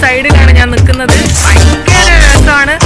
സൈഡിലാണ് ഞാൻ നിൽക്കുന്നത്. ഭയങ്കര രസമാണ്.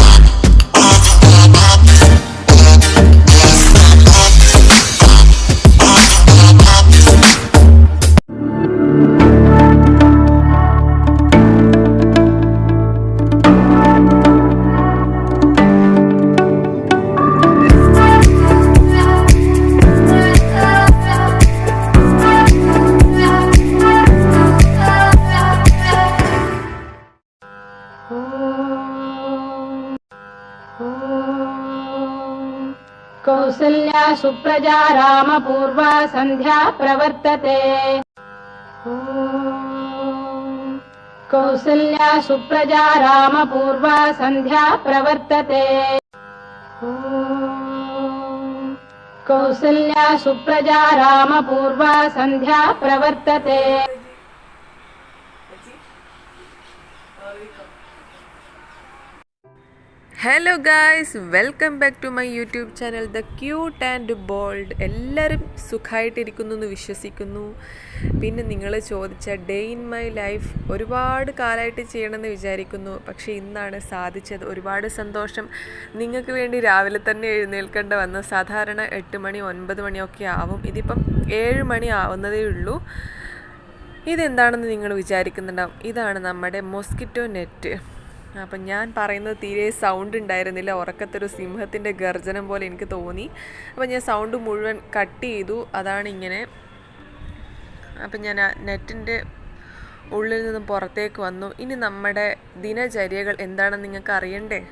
कौसल्या सुप्रजा रामपूर्वा सन्ध्या प्रवर्तते। कौसल्या सुप्रजा रामपूर्वा सन्ध्या प्रवर्तते। कौसल्या सुप्रजा रामपूर्वा सन्ध्या प्रवर्तते। Hello guys, welcome back to my YouTube channel the cute and bold. എല്ലാവരും സുഖമായിട്ടിരിക്കുന്നു എന്ന് വിശ്വസിക്കുന്നു. പിന്നെ നിങ്ങൾ ചോദിച്ച ഡേ ഇൻ മൈ ലൈഫ് ഒരുപാട് കാലമായിട്ട് ചെയ്യണമെന്ന് വിചാരിക്കുന്നു. പക്ഷേ ഇന്നാണ് സാധിച്ചത്. ഒരുപാട് സന്തോഷം. നിങ്ങൾക്ക് വേണ്ടി രാവിലെ തന്നെ എഴുന്നേൽക്കേണ്ട വന്ന സാധാരണ 8 മണി 9 മണിയൊക്കെ ആവും. ഇതിപ്പം 7 മണി ആവുന്നതേ ഉള്ളൂ. ഇതെന്താണെന്ന് നിങ്ങൾ വിചാരിക്കുന്നുണ്ടാവും. ഇതാണ് നമ്മുടെ മോസ്കിറ്റോ നെറ്റ്. അപ്പം ഞാൻ പറയുന്നത് തീരെ സൗണ്ട് ഉണ്ടായിരുന്നില്ല. ഉറക്കത്തൊരു സിംഹത്തിൻ്റെ ഗർജനം പോലെ എനിക്ക് തോന്നി. അപ്പം ഞാൻ സൗണ്ട് മുഴുവൻ കട്ട് ചെയ്തു. അതാണ് ഇങ്ങനെ. അപ്പം ഞാൻ ആ നെറ്റിൻ്റെ ഉള്ളിൽ നിന്നും പുറത്തേക്ക് വന്നു. ഇനി നമ്മുടെ ദിനചര്യകൾ എന്താണെന്ന് നിങ്ങൾക്ക് അറിയണ്ടേ?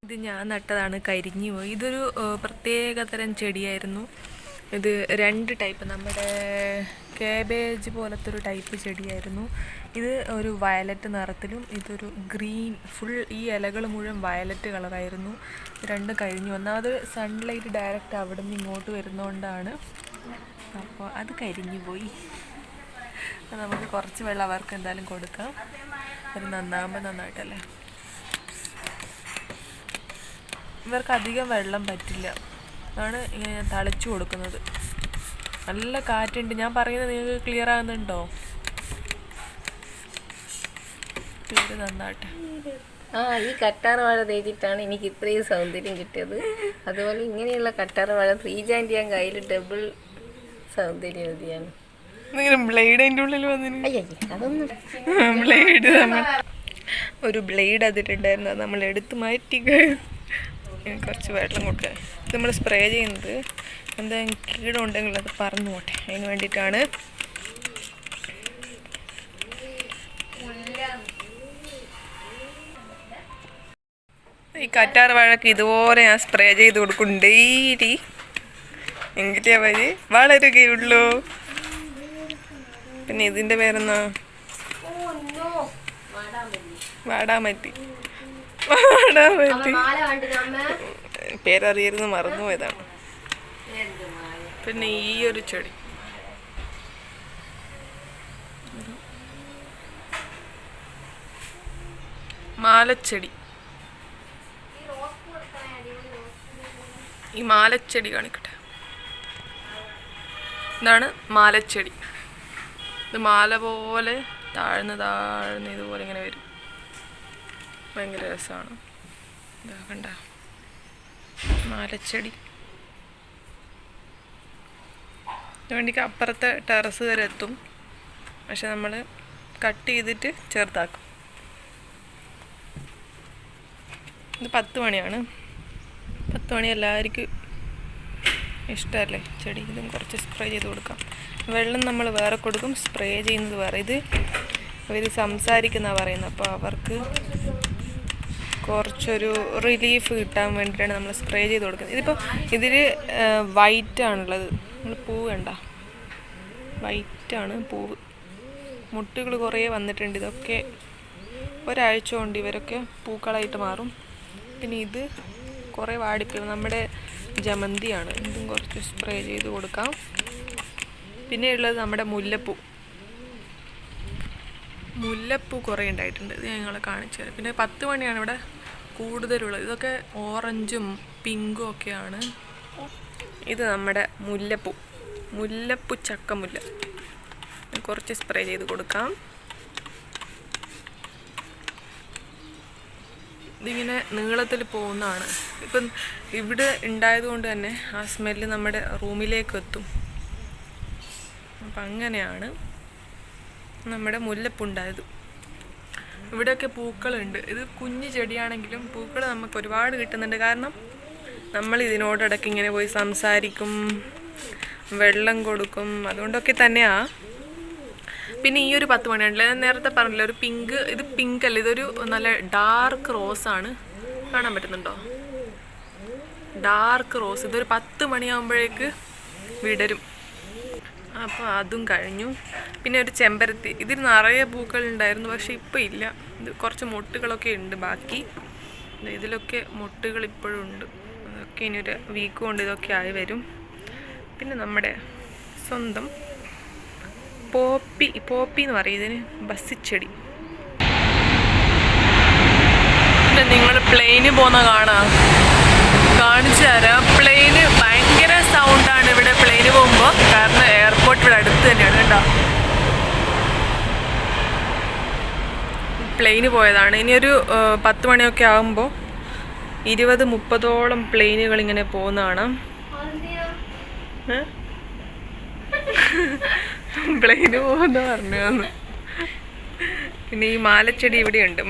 ഇത് ഞാൻ നട്ടതാണ്, കരിഞ്ഞു പോയി. ഇതൊരു പ്രത്യേക തരം ചെടിയായിരുന്നു. ഇത് 2 ടൈപ്പ്, നമ്മുടെ കാബേജ് പോലത്തെ ഒരു ടൈപ്പ് ചെടിയായിരുന്നു. ഇത് ഒരു വയലറ്റ് നിറത്തിലും ഇതൊരു ഗ്രീൻ, ഫുൾ ഈ ഇലകൾ മുഴുവൻ വയലറ്റ് കളറായിരുന്നു. രണ്ടും കരിഞ്ഞു. ഒന്നാമത് സൺലൈറ്റ് ഡയറക്റ്റ് അവിടെ നിന്ന് ഇങ്ങോട്ട് വരുന്നതുകൊണ്ടാണ്. അപ്പോൾ അത് കരിഞ്ഞു പോയി. നമുക്ക് കുറച്ച് വെള്ളം അവർക്ക് എന്തായാലും കൊടുക്കാം. അത് നന്നാകുമ്പോൾ നന്നായിട്ടല്ലേ. ഇവർക്ക് അധികം വെള്ളം പറ്റില്ല, അതാണ് ഇങ്ങനെ ഞാൻ തളിച്ചു കൊടുക്കുന്നത്. നല്ല കാറ്റുണ്ട്. ഞാൻ പറയുന്നത് നിങ്ങൾക്ക് ക്ലിയർ ആകുന്നുണ്ടോ? പേര് നന്നാട്ടെ. ഈ കറ്റാർ വാഴ തേച്ചിട്ടാണ് എനിക്ക് ഇത്രയും സൗന്ദര്യം കിട്ടിയത്. അതുപോലെ ഇങ്ങനെയുള്ള കറ്റാർ വാഴ ഫ്രീജാൻഡ് ചെയ്യാൻ കയ്യിൽ ഡബിൾ സൗന്ദര്യവതിയാണ്. ബ്ലേഡ് അതിൻ്റെ ഉള്ളിൽ വന്നിട്ട് അതൊന്നും ബ്ലേഡ് ഒരു ബ്ലേഡ് അതിട്ടുണ്ടായിരുന്നു, അത് നമ്മൾ എടുത്ത് മാറ്റി. കുറച്ച് വെള്ളം കൊടുക്കുക. ഇത് നമ്മൾ സ്പ്രേ ചെയ്യുന്നത് എന്തെങ്കിലും കീടമുണ്ടെങ്കിൽ അത് പറന്നു പോട്ടെ, അതിന് വേണ്ടിയിട്ടാണ്. ഈ കറ്റാർ വാഴക്ക് ഇതുപോലെ ഞാൻ സ്പ്രേ ചെയ്ത് കൊടുക്കും ഡെയിലി. എങ്കിലേ വഴി വളരുകയുള്ളൂ. പിന്നെ ഇതിൻ്റെ പേരെന്നാ? വാടാമറ്റി. പേരറിയരുന്ന് മറന്നുപോയതാണ്. പിന്നെ ഈ ഒരു ചെടി മാലച്ചെടി. ഈ മാലച്ചെടി കാണിക്കട്ടെ. ഇതാണ് മാലച്ചെടി. ഇത് മാല പോലെ താഴ്ന്ന് താഴ്ന്ന് ഇതുപോലെ ഇങ്ങനെ വരും. ഭയങ്കര രസമാണ്. ഇതാ കണ്ട മാലച്ചെടി. വേണ്ടിക്ക് അപ്പുറത്തെ ടെറസ് വരെ എത്തും, പക്ഷെ നമ്മൾ കട്ട് ചെയ്തിട്ട് ചേർത്താക്കും. ഇത് 10 മണിയാണ്. 10 മണി എല്ലാവർക്കും ഇഷ്ടമല്ലേ ചെടി. ഇതും കുറച്ച് സ്പ്രേ ചെയ്ത് കൊടുക്കാം. വെള്ളം നമ്മൾ വേറെ കൊടുക്കും, സ്പ്രേ ചെയ്യുന്നത് വേറെ. ഇത് അവർ സംസാരിക്കുന്നതാണ് പറയുന്നത്, അപ്പോൾ അവർക്ക് കുറച്ചൊരു റിലീഫ് കിട്ടാൻ വേണ്ടിയിട്ടാണ് നമ്മൾ സ്പ്രേ ചെയ്ത് കൊടുക്കുന്നത്. ഇതിപ്പോൾ ഇതിൽ വൈറ്റാണുള്ളത്. നമ്മൾ പൂവ് കണ്ട വൈറ്റാണ് പൂവ്. മുട്ടുകൾ കുറേ വന്നിട്ടുണ്ട്. ഇതൊക്കെ ഒരാഴ്ച കൊണ്ട് ഇവരൊക്കെ പൂക്കളായിട്ട് മാറും. പിന്നെ ഇത് കുറേ വാടിപ്പോയി. നമ്മുടെ ജമന്തിയാണ്. ഇതും കുറച്ച് സ്പ്രേ ചെയ്ത് കൊടുക്കാം. പിന്നെ ഉള്ളത് നമ്മുടെ മുല്ലപ്പൂ കുറേ ഉണ്ടായിട്ടുണ്ട്. ഇത് ഞങ്ങളെ കാണിച്ചു തരാം. പിന്നെ 10 മണിയാണ് ഇവിടെ കൂടുതലുള്ളത്. ഇതൊക്കെ ഓറഞ്ചും പിങ്കും ഒക്കെയാണ്. ഇത് നമ്മുടെ മുല്ലപ്പൂ ചക്കമുല്ല. കുറച്ച് സ്പ്രേ ചെയ്ത് കൊടുക്കാം. ഇതിങ്ങനെ നീളത്തിൽ പോകുന്നതാണ്. ഇപ്പം ഇവിടെ ഉണ്ടായതുകൊണ്ട് തന്നെ ആ സ്മെല്ല് നമ്മുടെ റൂമിലേക്ക് എത്തും. അപ്പം അങ്ങനെയാണ് നമ്മുടെ മുല്ലപ്പുണ്ടായത്. ഇവിടെയൊക്കെ പൂക്കളുണ്ട്. ഇത് കുഞ്ഞു ചെടിയാണെങ്കിലും പൂക്കൾ നമുക്ക് ഒരുപാട് കിട്ടുന്നുണ്ട്. കാരണം നമ്മൾ ഇതിനോടിടയ്ക്ക് ഇങ്ങനെ പോയി സംസാരിക്കും, വെള്ളം കൊടുക്കും, അതുകൊണ്ടൊക്കെ തന്നെയാണ്. പിന്നെ ഈ ഒരു 10 മണിയാണല്ലോ ഞാൻ നേരത്തെ പറഞ്ഞില്ല, ഒരു പിങ്ക്. ഇത് പിങ്ക് അല്ല, ഇതൊരു നല്ല ഡാർക്ക് റോസാണ്. കാണാൻ പറ്റുന്നുണ്ടോ? Dark rose. ഇതൊരു 10 മണിയാകുമ്പോഴേക്ക് വിടരും. അപ്പോൾ അതും കഴിഞ്ഞു. പിന്നെ ഒരു ചെമ്പരത്തി. ഇതിൽ നിറയെ പൂക്കൾ ഉണ്ടായിരുന്നു, പക്ഷെ ഇപ്പോൾ ഇല്ല. ഇത് കുറച്ച് മൊട്ടുകളൊക്കെ ഉണ്ട് ബാക്കി. ഇതിലൊക്കെ മൊട്ടുകൾ ഇപ്പോഴും ഉണ്ട്. അതൊക്കെ ഇനി ഒരു വീക്ക് കൊണ്ട് ഇതൊക്കെ ആയി വരും. പിന്നെ നമ്മുടെ സ്വന്തം പോപ്പി എന്ന് പറയും ഇതിന്, ബസ്സിച്ചെടി. പിന്നെ നിങ്ങൾ പ്ലെയിന് പോകുന്ന കാണിച്ചു തരാം. പ്ലെയിന് ഭയങ്കര സൗണ്ടാണ് ഇവിടെ പ്ലെയിന് പോകുമ്പോൾ. കാരണം എയർപോർട്ട് ഇവിടെ അടുത്ത് തന്നെയാണ് കേട്ടോ. പ്ലെയിന് പോയതാണ്. ഇനിയൊരു 10 മണിയൊക്കെ ആകുമ്പോൾ 20-30ഓളം പ്ലെയിനുകൾ ഇങ്ങനെ പോകുന്നതാണ്. പ്ലെയിന് പോകുന്ന പറഞ്ഞു. പിന്നെ ഈ മാലച്ചെടി ഇവിടെയുണ്ട്.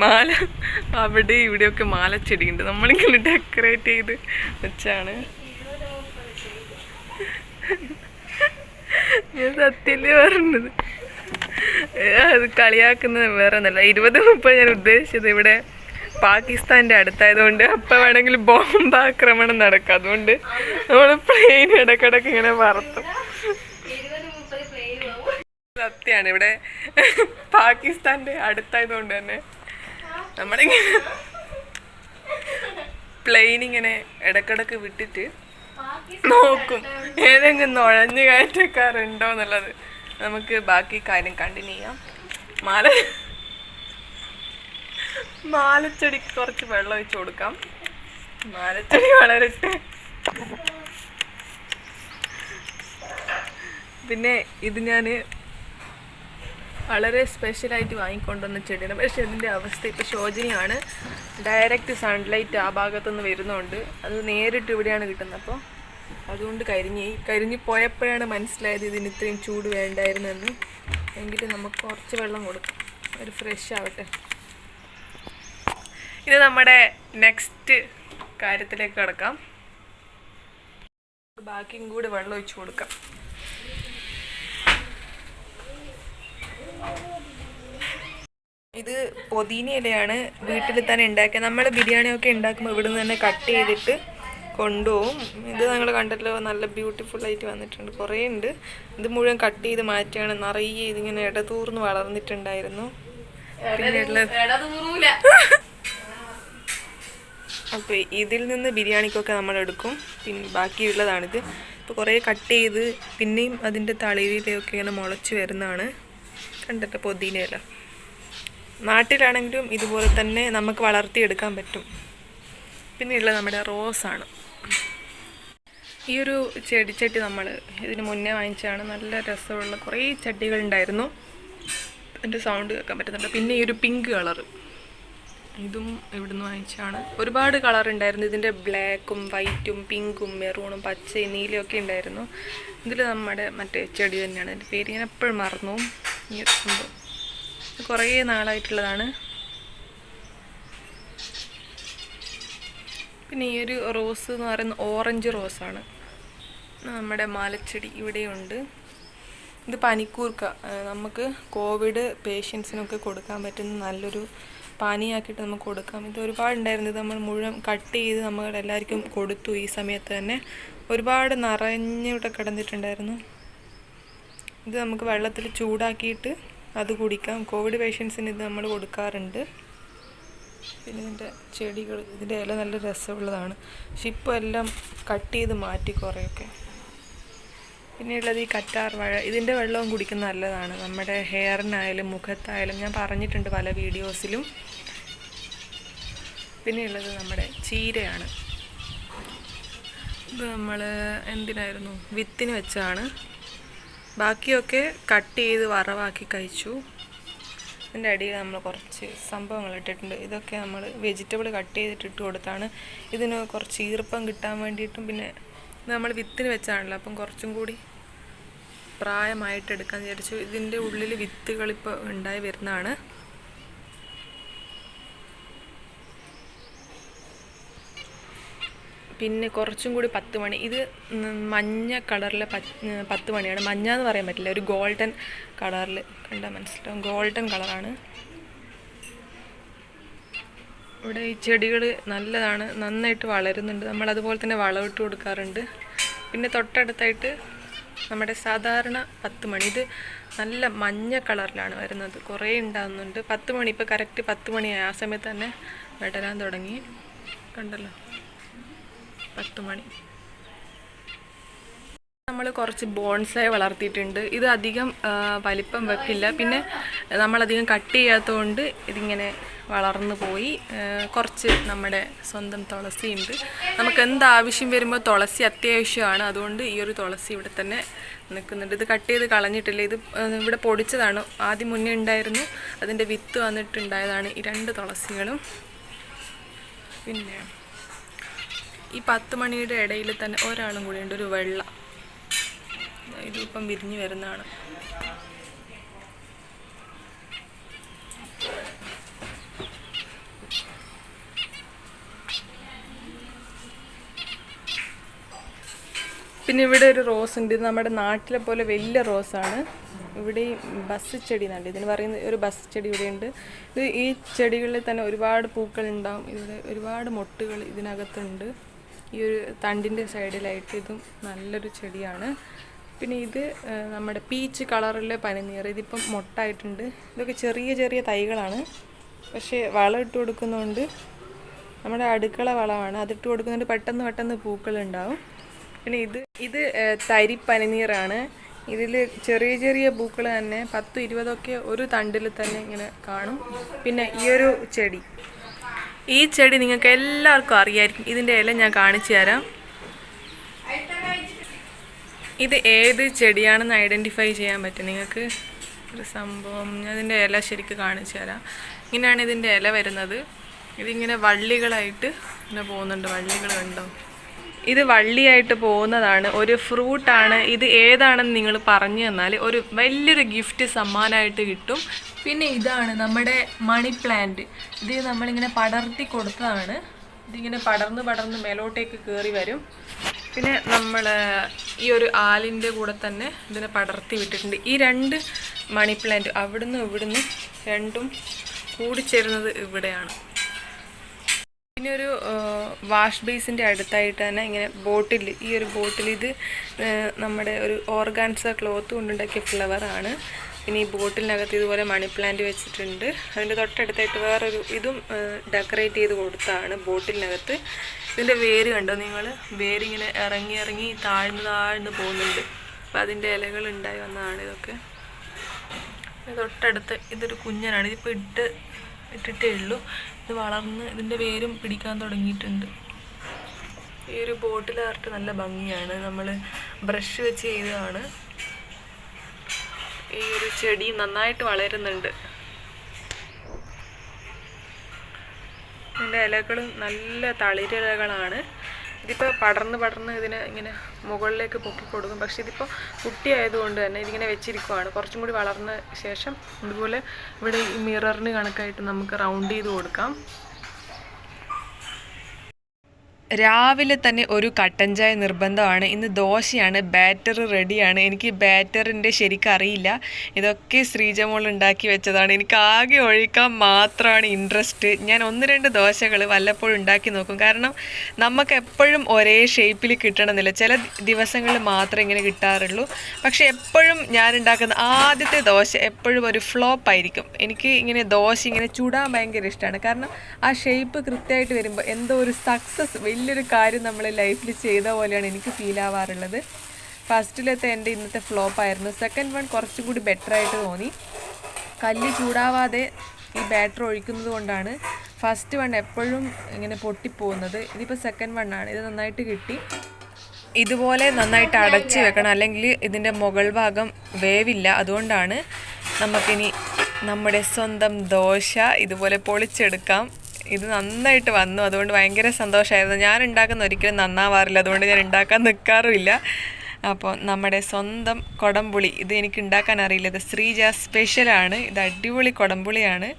അവിടെ ഇവിടെയൊക്കെ മാലച്ചെടി ഉണ്ട്. നമ്മളിങ്ങനെ ഡെക്കറേറ്റ് ചെയ്ത് വെച്ചാണ്. ഞാൻ സത്യല്ലേ പറഞ്ഞത്. അത് കളിയാക്കുന്നത് വേറെ ഒന്നല്ല. 20-30 ഞാൻ ഉദ്ദേശിച്ചത് ഇവിടെ പാകിസ്ഥാൻ്റെ അടുത്തായതുകൊണ്ട് അപ്പം വേണമെങ്കിൽ ബോംബാക്രമണം നടക്കും. അതുകൊണ്ട് നമ്മൾ പ്ലെയിൻ ഇടക്കിടക്ക് ഇങ്ങനെ പറത്തും. സത്യമാണ്, ഇവിടെ പാകിസ്ഥാൻ്റെ അടുത്തായതുകൊണ്ട് തന്നെ നമ്മളിങ്ങനെ പ്ലെയിൻ ഇങ്ങനെ ഇടക്കിടക്ക് വിട്ടിട്ട് നോക്കും ഏതെങ്കിലും നുഴഞ്ഞു കയറ്റക്കാരുണ്ടോ എന്നുള്ളത്. നമുക്ക് ബാക്കി കാര്യം കണ്ടിന്യൂ ചെയ്യാം. മാലച്ചെടിക്ക് കുറച്ച് വെള്ളം ഒഴിച്ച് കൊടുക്കാം. മാലച്ചെടി വളരട്ടെ. പിന്നെ ഇത് ഞാൻ വളരെ സ്പെഷ്യലായിട്ട് വാങ്ങിക്കൊണ്ടുവന്ന ചെടിയാണ്. പക്ഷെ ഇതിൻ്റെ അവസ്ഥ ഇപ്പോൾ ശോചനീയമാണ്. ഡയറക്റ്റ് സൺലൈറ്റ് ആ ഭാഗത്തുനിന്ന് വരുന്നതുകൊണ്ട് അത് നേരിട്ട് ഇവിടെയാണ് കിട്ടുന്നത്. അപ്പോൾ അതുകൊണ്ട് കരിഞ്ഞ് പോയപ്പോഴാണ് മനസ്സിലായത് ഇതിന് ഇത്രയും ചൂട് വേണ്ടായിരുന്നെന്ന്. എങ്കിലും നമുക്ക് കുറച്ച് വെള്ളം കൊടുക്കാം, ഒരു ഫ്രഷ് ആവട്ടെ. ഇത് നമ്മുടെ നെക്സ്റ്റ് കാര്യത്തിലേക്ക് കിടക്കാം. ബാക്കിയും കൂടി വെള്ളം ഒഴിച്ച് കൊടുക്കാം. ഇത് പൊതീന ഇലയാണ്, വീട്ടിൽ തന്നെ ഉണ്ടാക്കിയത്. നമ്മൾ ബിരിയാണിയൊക്കെ ഉണ്ടാക്കുമ്പോൾ ഇവിടെ നിന്ന് തന്നെ കട്ട് ചെയ്തിട്ട് കൊണ്ടുപോകും. ഇത് നിങ്ങൾ കണ്ടല്ലോ, നല്ല ബ്യൂട്ടിഫുള്ളായിട്ട് വന്നിട്ടുണ്ട്. കുറേ ഉണ്ട്. ഇത് മുഴുവൻ കട്ട് ചെയ്ത് മാറ്റിയാണ്. നിറയെ ഇതിങ്ങനെ ഇടതൂർന്ന് വളർന്നിട്ടുണ്ടായിരുന്നു. അപ്പോൾ ഇതിൽ നിന്ന് ബിരിയാണിക്കൊക്കെ നമ്മൾ എടുക്കും. പിന്നെ ബാക്കിയുള്ളതാണിത്. ഇപ്പോൾ കുറേ കട്ട് ചെയ്ത് പിന്നെയും അതിൻ്റെ തളിരിലൊക്കെ ഇങ്ങനെ മുളച്ച് വരുന്നതാണ്. കണ്ടിട്ട് പൊതിനയില നാട്ടിലാണെങ്കിലും ഇതുപോലെ തന്നെ നമുക്ക് വളർത്തിയെടുക്കാൻ പറ്റും. പിന്നെയുള്ള നമ്മുടെ റോസാണ്. ഈ ഒരു ചെടിച്ചട്ടി നമ്മൾ ഇതിന് മുന്നേ വാങ്ങിച്ചാണ്. നല്ല രസമുള്ള കുറേ ചട്ടികളുണ്ടായിരുന്നു. എൻ്റെ സൗണ്ട് കേൾക്കാൻ പറ്റുന്നുണ്ട്. പിന്നെ ഈ ഒരു പിങ്ക് കളറ്, ഇതും ഇവിടുന്ന് വാങ്ങിച്ചാണ്. ഒരുപാട് കളർ ഉണ്ടായിരുന്നു. ഇതിൻ്റെ ബ്ലാക്കും വൈറ്റും പിങ്കും മെറൂണും പച്ചയും നീലയൊക്കെ ഉണ്ടായിരുന്നു. ഇതിൽ നമ്മുടെ മറ്റേ ചെടി തന്നെയാണ്. എൻ്റെ പേര് ഞാൻ എപ്പോഴും മറന്നു. ഈ ഒരു സംഭവം കുറേ നാളായിട്ടുള്ളതാണ്. പിന്നെ ഈ ഒരു റോസ് എന്ന് പറയുന്നത് ഓറഞ്ച് റോസാണ്. നമ്മുടെ മാലച്ചെടി ഇവിടെയുണ്ട്. ഇത് പനിക്കൂർക്ക, നമുക്ക് കോവിഡ് പേഷ്യൻസിനൊക്കെ കൊടുക്കാൻ പറ്റുന്ന നല്ലൊരു പാനിയാക്കിയിട്ട് നമുക്ക് കൊടുക്കാം. ഇത് ഒരുപാടുണ്ടായിരുന്നു. ഇത് നമ്മൾ മുഴുവൻ കട്ട് ചെയ്ത് നമ്മൾ എല്ലാവർക്കും കൊടുത്തു. ഈ സമയത്ത് തന്നെ ഒരുപാട് നിറഞ്ഞിവിടെ കിടന്നിട്ടുണ്ടായിരുന്നു. ഇത് നമുക്ക് വെള്ളത്തിൽ ചൂടാക്കിയിട്ട് അത് കുടിക്കാം. കോവിഡ് പേഷ്യൻസിന് ഇത് നമ്മൾ കൊടുക്കാറുണ്ട്. പിന്നെ ഇതിൻ്റെ ചെടികൾ, ഇതിൻ്റെ ഇല നല്ല രസമുള്ളതാണ്. പക്ഷെ ഇപ്പോൾ എല്ലാം കട്ട് ചെയ്ത് മാറ്റി കുറേയൊക്കെ. പിന്നെയുള്ളത് ഈ കറ്റാർ വാഴ. ഇതിൻ്റെ വെള്ളവും കുടിക്കുന്നത് നല്ലതാണ്. നമ്മുടെ ഹെയറിനായാലും മുഖത്തായാലും ഞാൻ പറഞ്ഞിട്ടുണ്ട് പല വീഡിയോസിലും. പിന്നെയുള്ളത് നമ്മുടെ ചീരയാണ്. ഇത് നമ്മൾ എന്തിനായിരുന്നു, വിത്തിന് വെച്ചാണ്. ബാക്കിയൊക്കെ കട്ട് ചെയ്ത് വറവാക്കി കഴിച്ചു. ഇതിൻ്റെ അടിയിൽ നമ്മൾ കുറച്ച് സംഭവങ്ങൾ ഇട്ടിട്ടുണ്ട്. ഇതൊക്കെ നമ്മൾ വെജിറ്റബിൾ കട്ട് ചെയ്തിട്ട് ഇട്ട് കൊടുത്താണ്. ഇതിന് കുറച്ച് ഈർപ്പം കിട്ടാൻ വേണ്ടിയിട്ടും പിന്നെ നമ്മൾ വിത്തിന് വെച്ചാണല്ലോ, അപ്പം കുറച്ചും കൂടി പ്രായമായിട്ട് എടുക്കാമെന്ന് വിചാരിച്ചു. ഇതിൻ്റെ ഉള്ളിൽ വിത്തുകളിപ്പോൾ ഉണ്ടായി വരുന്നതാണ്. പിന്നെ കുറച്ചും കൂടി 10 മണി. ഇത് മഞ്ഞ കളറിലെ 10 മണിയാണ്. മഞ്ഞ എന്ന് പറയാൻ പറ്റില്ല, ഒരു ഗോൾഡൻ കളറിൽ കണ്ടാൽ മനസ്സിലാവും. ഗോൾഡൻ കളറാണ്. ഇവിടെ ഈ ചെടികൾ നല്ലതാണ്, നന്നായിട്ട് വളരുന്നുണ്ട്. നമ്മളതുപോലെ തന്നെ വളമിട്ട് കൊടുക്കാറുണ്ട്. പിന്നെ തൊട്ടടുത്തായിട്ട് നമ്മുടെ സാധാരണ 10 മണി. ഇത് നല്ല മഞ്ഞ കളറിലാണ് വരുന്നത്. കുറേ ഉണ്ടാകുന്നുണ്ട്. 10 മണി ഇപ്പോൾ കറക്റ്റ് 10 മണിയായി. ആ സമയത്ത് തന്നെ വിടരാൻ തുടങ്ങി. കണ്ടല്ലോ, 10 മണി. നമ്മൾ കുറച്ച് ബോൺസായി വളർത്തിയിട്ടുണ്ട്. ഇത് അധികം വലിപ്പം വെക്കില്ല. പിന്നെ നമ്മളധികം കട്ട് ചെയ്യാത്തതുകൊണ്ട് ഇതിങ്ങനെ വളർന്നു പോയി. കുറച്ച് നമ്മുടെ സ്വന്തം തുളസി ഉണ്ട്. നമുക്ക് എന്താവശ്യം വരുമ്പോൾ തുളസി അത്യാവശ്യമാണ്. അതുകൊണ്ട് ഈ ഒരു തുളസി ഇവിടെ തന്നെ നിൽക്കുന്നുണ്ട്. ഇത് കട്ട് ചെയ്ത് കളഞ്ഞിട്ടില്ല. ഇത് ഇവിടെ പൊടിച്ചതാണ്. ആദ്യം മുന്നേ ഉണ്ടായിരുന്നു, അതിൻ്റെ വിത്ത് വന്നിട്ടുണ്ടായതാണ് ഈ 2 തുളസികളും. പിന്നെ ഈ 10 മണിയുടെ ഇടയിൽ തന്നെ ഒരാളും കൂടി ഉണ്ട്, ഒരു വെള്ള. ഇതിപ്പം വിരിഞ്ഞ് വരുന്നതാണ്. പിന്നെ ഇവിടെ ഒരു റോസ് ഉണ്ട്. ഇത് നമ്മുടെ നാട്ടിലെ പോലെ വലിയ റോസാണ്. ഇവിടെ ബസ് ചെടി നണ്ട്, ഇതിന് പറയുന്ന ഒരു ബസ് ചെടി ഇവിടെയുണ്ട്. ഇത് ഈ ചെടികളിൽ തന്നെ ഒരുപാട് പൂക്കളുണ്ടാവും. ഇവിടെ ഒരുപാട് മൊട്ടുകൾ ഇതിനകത്തുണ്ട്. ഈ ഒരു തണ്ടിൻ്റെ സൈഡിലായിട്ട് ഇതും നല്ലൊരു ചെടിയാണ്. പിന്നെ ഇത് നമ്മുടെ പീച്ച് കളറിലെ പനിനീർ, ഇതിപ്പം മൊട്ടായിട്ടുണ്ട്. ഇതൊക്കെ ചെറിയ ചെറിയ തൈകളാണ്, പക്ഷേ വളം ഇട്ട് കൊടുക്കുന്നതുകൊണ്ട് നമ്മുടെ അടുക്കള വളമാണ്, അതിട്ട് കൊടുക്കുന്നതുകൊണ്ട് പെട്ടെന്ന് പൂക്കളുണ്ടാവും. പിന്നെ ഇത് തരി പനിനീറാണ്. ഇതിൽ ചെറിയ ചെറിയ പൂക്കൾ തന്നെ 10-20 ഒരു തണ്ടിൽ തന്നെ ഇങ്ങനെ കാണും. പിന്നെ ഈ ഒരു ചെടി, ഈ ചെടി നിങ്ങൾക്ക് എല്ലാവർക്കും അറിയായിരിക്കും. ഇതിൻ്റെ ഇല ഞാൻ കാണിച്ചു തരാം. ഇത് ഏത് ചെടിയാണെന്ന് ഐഡൻറ്റിഫൈ ചെയ്യാൻ പറ്റും നിങ്ങൾക്ക്. ഒരു സംഭവം ഞാൻ ഇതിൻ്റെ ഇല ശരിക്കും കാണിച്ചു തരാം. ഇങ്ങനെയാണ് ഇതിൻ്റെ ഇല വരുന്നത്. ഇതിങ്ങനെ വള്ളികളായിട്ട് ഇങ്ങനെ പോകുന്നുണ്ട്. വള്ളികൾ കണ്ടോ? ഇത് വള്ളിയായിട്ട് പോകുന്നതാണ്, ഒരു ഫ്രൂട്ടാണ്. ഇത് ഏതാണെന്ന് നിങ്ങൾ പറഞ്ഞു തന്നാൽ ഒരു വലിയൊരു ഗിഫ്റ്റ് സമ്മാനമായിട്ട് കിട്ടും. പിന്നെ ഇതാണ് നമ്മുടെ മണി പ്ലാന്റ്. ഇത് നമ്മളിങ്ങനെ പടർത്തി കൊടുത്തതാണ്. ഇതിങ്ങനെ പടർന്ന് മേലോട്ടേക്ക് കയറി വരും. പിന്നെ നമ്മൾ ഈ ഒരു ആലിൻ്റെ കൂടെ തന്നെ ഇതിനെ പടർത്തി വിട്ടിട്ടുണ്ട്. ഈ 2 മണി പ്ലാന്റ് അവിടുന്ന് ഇവിടുന്ന് രണ്ടും കൂടിച്ചേരുന്നത് ഇവിടെയാണ്. പിന്നെ ഒരു വാഷ് ബേസിൻ്റെ അടുത്തായിട്ട് തന്നെ ഇങ്ങനെ ബോട്ടിൽ, ഈ ഒരു ബോട്ടിൽ ഇത് നമ്മുടെ ഒരു ഓർഗാൻസ ക്ലോത്ത് കൊണ്ടുണ്ടാക്കിയ ഫ്ലവറാണ്. പിന്നെ ഈ ബോട്ടിലിനകത്ത് ഇതുപോലെ മണി പ്ലാന്റ് വെച്ചിട്ടുണ്ട്. അതിൻ്റെ തൊട്ടടുത്തായിട്ട് വേറൊരു ഇതും ഡെക്കറേറ്റ് ചെയ്ത് കൊടുത്താണ് ബോട്ടിലിനകത്ത്. ഇതിൻ്റെ വേര് കണ്ടോ നിങ്ങൾ? വേരിങ്ങനെ ഇറങ്ങി താഴ്ന്ന് പോകുന്നുണ്ട്. അപ്പോൾ അതിൻ്റെ ഇലകൾ ഉണ്ടായി വന്നതാണ് ഇതൊക്കെ. തൊട്ടടുത്ത് ഇതൊരു കുഞ്ഞനാണ്. ഇതിപ്പോൾ ഇട്ടിട്ടേ ഉള്ളൂ. ഇത് വളർന്ന് ഇതിൻ്റെ വേരും പിടിക്കാൻ തുടങ്ങിയിട്ടുണ്ട്. ഈ ഒരു ബോട്ടിൽ ആർട്ട് നല്ല ഭംഗിയാണ്. നമ്മൾ ബ്രഷ് വെച്ച് ചെയ്തതാണ്. ഈ ഒരു ചെടി നന്നായിട്ട് വളരുന്നുണ്ട്. ഇതിൻ്റെ ഇലകളും നല്ല തളിരിലകളാണ്. ഇതിപ്പോൾ പടർന്ന് ഇതിനെ ഇങ്ങനെ മുകളിലേക്ക് പൊക്കി കൊടുക്കും. പക്ഷെ ഇതിപ്പോൾ കുട്ടിയായതുകൊണ്ട് തന്നെ ഇതിങ്ങനെ വെച്ചിരിക്കുവാണ്. കുറച്ചും കൂടി വളർന്ന ശേഷം ഇതുപോലെ ഇവിടെ ഈ മിററിന് കണക്കായിട്ട് നമുക്ക് റൗണ്ട് ചെയ്ത് കൊടുക്കാം. രാവിലെ തന്നെ ഒരു കട്ടൻ ചായ നിർബന്ധമാണ്. ഇന്ന് ദോശയാണ്, ബാറ്റർ റെഡിയാണ്. എനിക്ക് ബാറ്ററിൻ്റെ ശരിക്കും അറിയില്ല. ഇതൊക്കെ ശ്രീജമോൾ ഉണ്ടാക്കി വെച്ചതാണ്. എനിക്ക് ആകെ ഒഴിക്കാൻ മാത്രമാണ് ഇൻട്രസ്റ്റ്. ഞാൻ 1-2 ദോശകൾ വല്ലപ്പോഴും ഉണ്ടാക്കി നോക്കും. കാരണം നമുക്ക് എപ്പോഴും ഒരേ ഷേപ്പിൽ കിട്ടണമെന്നില്ല. ചില ദിവസങ്ങളിൽ മാത്രമേ ഇങ്ങനെ കിട്ടാറുള്ളൂ. പക്ഷേ എപ്പോഴും ഞാൻ ഉണ്ടാക്കുന്ന ആദ്യത്തെ ദോശ എപ്പോഴും ഒരു ഫ്ലോപ്പ് ആയിരിക്കും. എനിക്ക് ഇങ്ങനെ ദോശ ഇങ്ങനെ ചുടാൻ ഭയങ്കര ഇഷ്ടമാണ്. കാരണം ആ ഷേപ്പ് കൃത്യമായിട്ട് വരുമ്പോൾ എന്തോ ഒരു സക്സസ്, വലിയൊരു കാര്യം നമ്മൾ ലൈഫിൽ ചെയ്ത പോലെയാണ് എനിക്ക് ഫീൽ ആവാറുള്ളത്. ഫസ്റ്റിലത്തെ എൻ്റെ ഇന്നത്തെ ഫ്ലോപ്പായിരുന്നു. സെക്കൻഡ് വൺ കുറച്ചും കൂടി ബെറ്ററായിട്ട് തോന്നി. കല്ല് ചൂടാവാതെ ഈ ബാറ്റർ ഒഴിക്കുന്നത് കൊണ്ടാണ് ഫസ്റ്റ് വൺ എപ്പോഴും ഇങ്ങനെ പൊട്ടിപ്പോകുന്നത്. ഇതിപ്പോൾ സെക്കൻഡ് വണ്ണാണ്. ഇത് നന്നായിട്ട് കിട്ടി. ഇതുപോലെ നന്നായിട്ട് അടച്ച് വെക്കണം, അല്ലെങ്കിൽ ഇതിൻ്റെ മുകൾ ഭാഗം വേവില്ല. അതുകൊണ്ടാണ് നമുക്കിനി നമ്മുടെ സ്വന്തം ദോശ ഇതുപോലെ പൊളിച്ചെടുക്കാം. ഇത് നന്നായിട്ട് വന്നു, അതുകൊണ്ട് ഭയങ്കര സന്തോഷമായിരുന്നു. ഞാൻ ഉണ്ടാക്കുന്ന ഒരിക്കലും നന്നാവാറില്ല, അതുകൊണ്ട് ഞാൻ ഉണ്ടാക്കാൻ നിൽക്കാറുമില്ല. അപ്പോൾ നമ്മുടെ സ്വന്തം കൊടംപുളി, ഇത് എനിക്ക് ഉണ്ടാക്കാൻ അറിയില്ല. ഇത് ശ്രീജ സ്പെഷ്യലാണ്. ഇത് അടിപൊളി കൊടംപുളിയാണ്.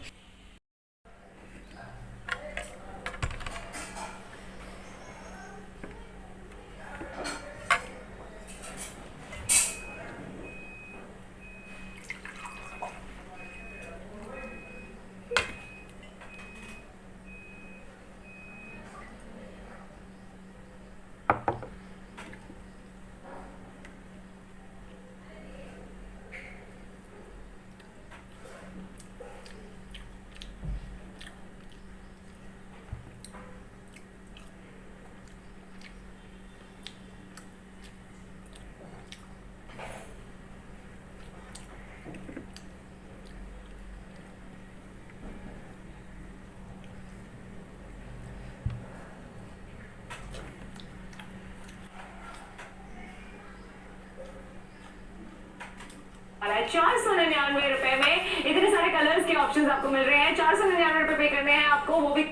₹499 में इतने सारे कलर्स के ऑप्शंस आपको मिल रहे हैं। ₹499 पे करने हैं आपको, वो भी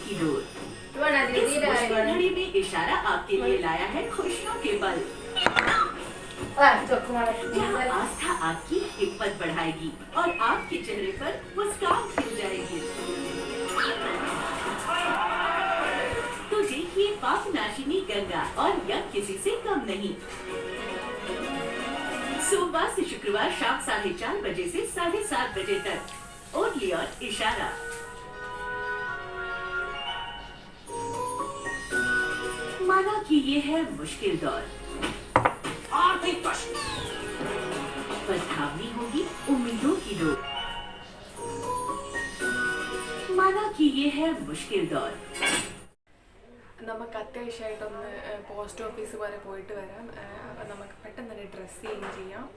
की दूर। इस मुश्किल घड़ी में इशारा आपके लिए लाया है खुशियों के पल, जहाँ आस्था आपकी हिम्मत बढ़ाएगी और आपके चेहरे पर मुस्कान खिल जाएगी। तो देखिए पापनाशिनी गंगा, और यह किसी से कम नहीं। सोमवार से शुक्रवार शाम 4:30 बजे से 7:30 बजे तक ओनली ऑन इशारा। माना कि ये है मुश्किल दौर, आर्थिक कष्ट, पर थामनी होगी उम्मीदों की डोर। माना कि ये है मुश्किल दौर। നമുക്ക് അത്യാവശ്യമായിട്ടൊന്ന് പോസ്റ്റ് ഓഫീസ് വരെ പോയിട്ട് വരാം. അപ്പം നമുക്ക് പെട്ടെന്ന് തന്നെ ഡ്രസ്സ് ചേഞ്ച് ചെയ്യാം.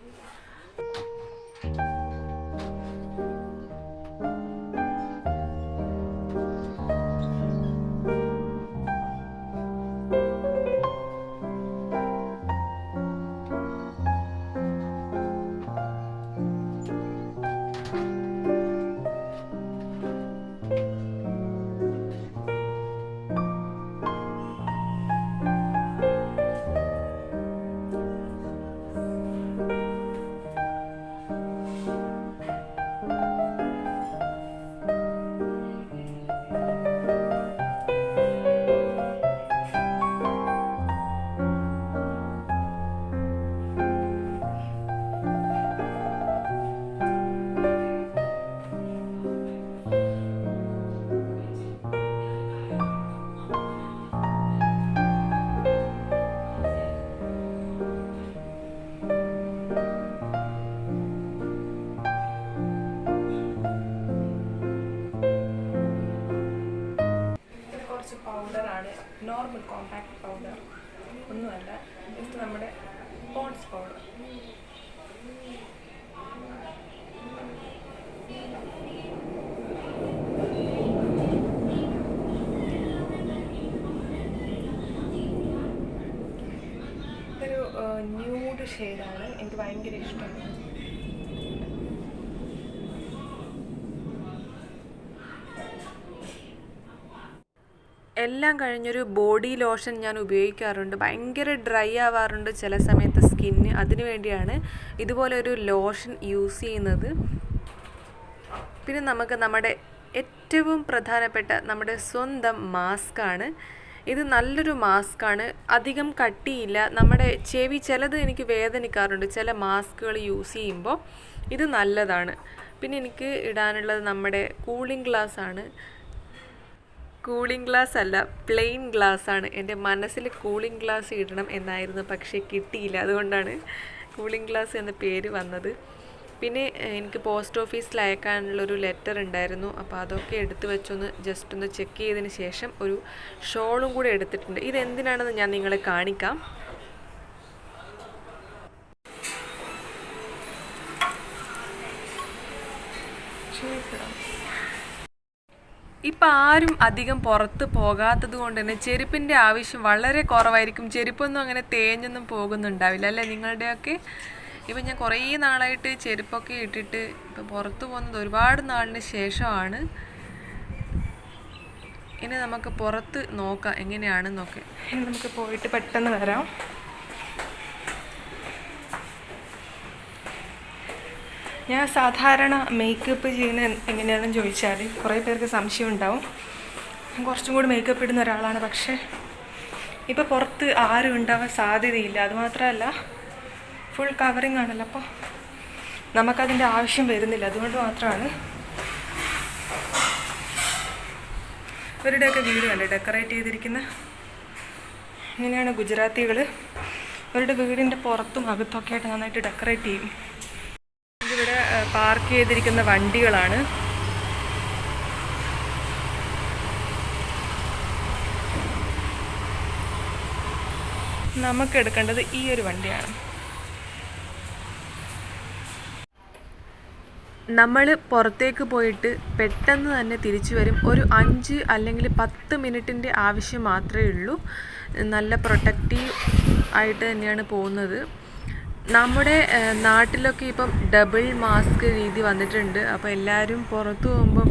പൗഡറാണ്, നോർമൽ കോമ്പാക്ട് പൗഡർ ഒന്നുമല്ല, ജസ്റ്റ് നമ്മുടെ പോൺസ് പൗഡർ. ഇതൊരു ന്യൂഡ് ഷെയ്ഡാണ്, എനിക്ക് ഭയങ്കര ഇഷ്ടമാണ്. എല്ലാം കഴിഞ്ഞൊരു ബോഡി ലോഷൻ ഞാൻ ഉപയോഗിക്കാറുണ്ട്. ഭയങ്കര ഡ്രൈ ആവാറുണ്ട് ചില സമയത്ത് സ്കിന്ന്. അതിനു വേണ്ടിയാണ് ഇതുപോലെ ഒരു ലോഷൻ യൂസ് ചെയ്യുന്നത്. പിന്നെ നമുക്ക് നമ്മുടെ ഏറ്റവും പ്രധാനപ്പെട്ട നമ്മുടെ സ്വന്തം മാസ്കാണ്. ഇത് നല്ലൊരു മാസ്കാണ്, അധികം കട്ടിയില്ല. നമ്മുടെ ചെവി ചിലത് എനിക്ക് വേദനിക്കാറുണ്ട് ചില മാസ്കുകൾ യൂസ് ചെയ്യുമ്പോൾ. ഇത് നല്ലതാണ്. പിന്നെ എനിക്ക് ഇടാനുള്ളത് നമ്മുടെ കൂളിംഗ് ഗ്ലാസ് ആണ്. കൂളിംഗ് ഗ്ലാസ് അല്ല, പ്ലെയിൻ ഗ്ലാസ് ആണ്. എൻ്റെ മനസ്സിൽ കൂളിംഗ് ഗ്ലാസ് ഇടണം എന്നായിരുന്നു, പക്ഷേ കിട്ടിയില്ല. അതുകൊണ്ടാണ് കൂളിംഗ് ഗ്ലാസ് എന്ന പേര് വന്നത്. പിന്നെ എനിക്ക് പോസ്റ്റ് ഓഫീസിൽ അയക്കാനുള്ളൊരു ലെറ്റർ ഉണ്ടായിരുന്നു. അപ്പോൾ അതൊക്കെ എടുത്ത് വെച്ചൊന്ന് ജസ്റ്റ് ഒന്ന് ചെക്ക് ചെയ്തതിന് ശേഷം ഒരു ഷോളും കൂടെ എടുത്തിട്ടുണ്ട്. ഇതെന്തിനാണെന്ന് ഞാൻ നിങ്ങളെ കാണിക്കാം. ഇപ്പം ആരും അധികം പുറത്ത് പോകാത്തത് കൊണ്ട് തന്നെ ചെരുപ്പിൻ്റെ ആവശ്യം വളരെ കുറവായിരിക്കും. ചെരുപ്പൊന്നും അങ്ങനെ തേഞ്ഞൊന്നും പോകുന്നുണ്ടാവില്ല അല്ലേ നിങ്ങളുടെയൊക്കെ? ഇപ്പം ഞാൻ കുറേ നാളായിട്ട് ചെരുപ്പൊക്കെ ഇട്ടിട്ട് ഇപ്പം പുറത്ത് പോകുന്നത് ഒരുപാട് നാളിന് ശേഷമാണ്. ഇനി നമുക്ക് പുറത്ത് നോക്കാം എങ്ങനെയാണെന്നൊക്കെ. ഇനി നമുക്ക് പോയിട്ട് പെട്ടെന്ന് വരാം. ഞാൻ സാധാരണ മേക്കപ്പ് ചെയ്യുന്ന എങ്ങനെയാണെന്ന് ചോദിച്ചാൽ കുറേ പേർക്ക് സംശയം ഉണ്ടാവും. ഞാൻ കുറച്ചും കൂടി മേക്കപ്പ് ഇടുന്ന ഒരാളാണ്, പക്ഷേ ഇപ്പോൾ പുറത്ത് ആരും ഉണ്ടാവാൻ സാധ്യതയില്ല. അതുമാത്രമല്ല ഫുൾ കവറിങ് ആണല്ലോ, അപ്പോൾ നമുക്കതിൻ്റെ ആവശ്യം വരുന്നില്ല. അതുകൊണ്ട് മാത്രമാണ്. ഇവരുടെയൊക്കെ വീട് കണ്ടേ ഡെക്കറേറ്റ് ചെയ്തിരിക്കുന്ന. ഇങ്ങനെയാണ് ഗുജറാത്തികൾ അവരുടെ വീടിൻ്റെ പുറത്തും അകത്തൊക്കെ ആയിട്ട് നന്നായിട്ട് ഡെക്കറേറ്റ് ചെയ്യും. ഇവിടെ പാർക്ക് ചെയ്തിരിക്കുന്ന വണ്ടികളാണ്. നമുക്ക് എടുക്കേണ്ടത് ഈ ഒരു വണ്ടിയാണ്. നമ്മൾ പുറത്തേക്ക് പോയിട്ട് പെട്ടെന്ന് തന്നെ തിരിച്ചു വരും. ഒരു 5 അല്ലെങ്കിൽ 10 മിനിറ്റിൻ്റെ ആവശ്യം മാത്രമേ ഉള്ളൂ. നല്ല പ്രൊട്ടക്റ്റീവ് ആയിട്ട് തന്നെയാണ് പോകുന്നത്. നമ്മുടെ നാട്ടിലൊക്കെ ഇപ്പം ഡബിൾ മാസ്ക് രീതി വന്നിട്ടുണ്ട്. അപ്പോൾ എല്ലാവരും പുറത്തു പോകുമ്പം